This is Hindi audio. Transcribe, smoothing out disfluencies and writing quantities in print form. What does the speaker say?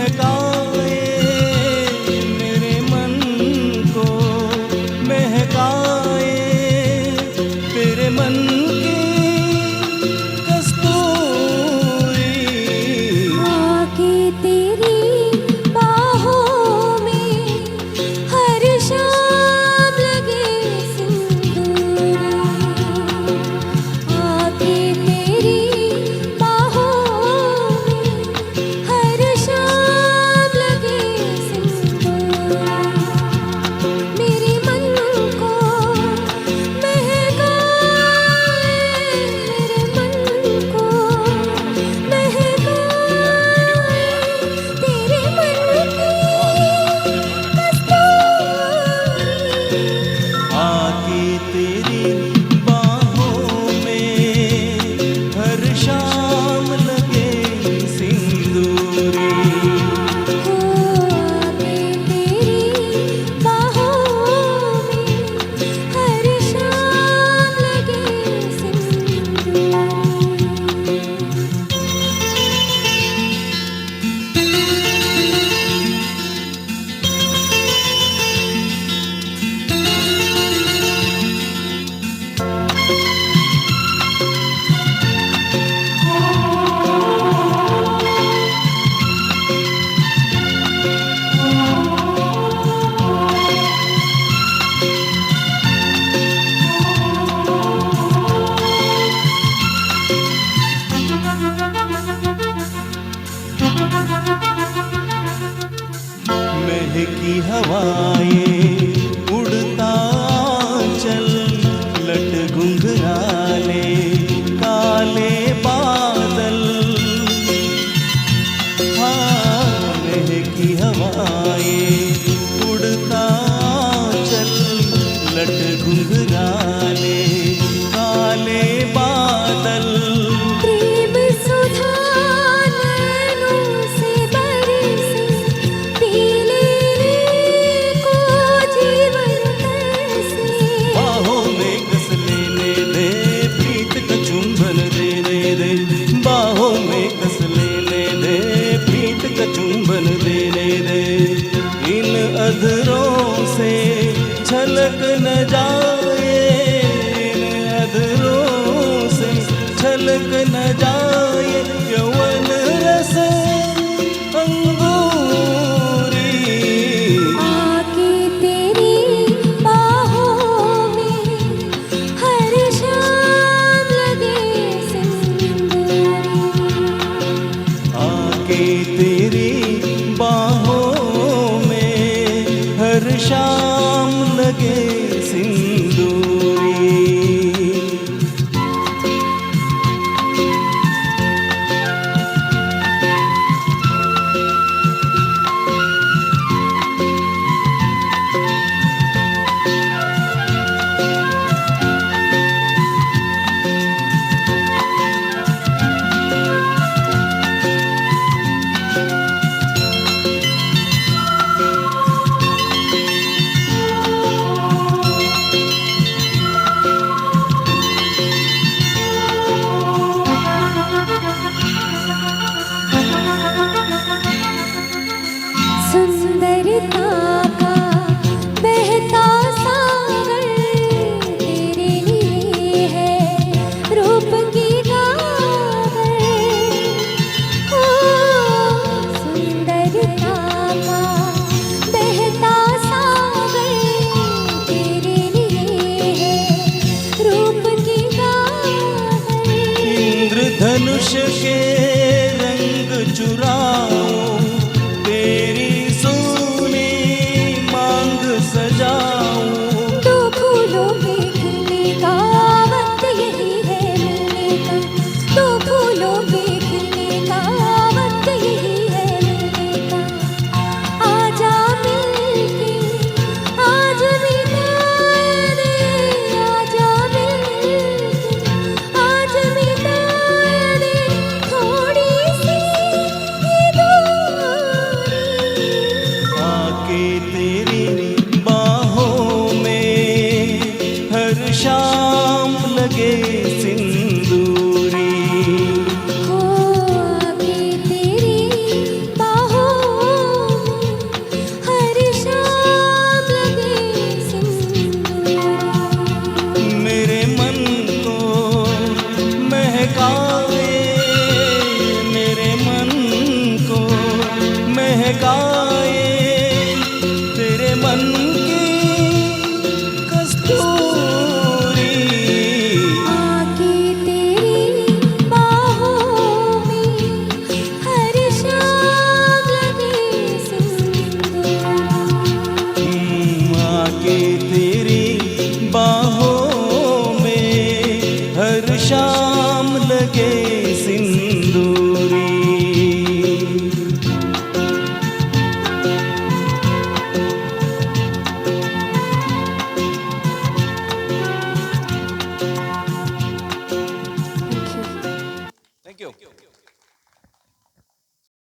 महकाए मेरे मन को महकाए तेरे मन की कस्तूरी आके तेरी बाहों में हर शाम लगे सिंदूर आके तेरी बाहों में हर शाम लगे सिंदूर मेरे मन को महकाए मेरे मन को महकाए तेरे मन की कस्तूरी आके तेरी बाहों में हर शाम लगे सिंदूरी हो आके तेरी बाहों में हर शाम लगे सिंदूर महकी हवाएं उड़ता चल लट घुंघराले काले बादल हाँ महकी हवाएं उड़ता चल लट घुंघराले काले बादल प्रेम सुधा नैनों से बरसे पीले को जीवन कैसे बाहों में कस लेने दे प्रीत का चुंबन देने दे बाहों में कस लेने दे प्रीत का चुंबन देने दे इन अधरों से छलक न जाए इन अधरों से छलक न जाए यौवन रस अंगूरी आके तेरी बाहों में हर शाम लगे सिंदूर आके तेरी बाहों में हर शाम लगे सिंदूरी सुंदरता का बहता सागर तेरे लिए है रूप की गागर ओ सुंदरता का बहता सागर तेरे लिए है रूप की गागर इंद्रधनुष के रंग चुराओ तेरी सोनी का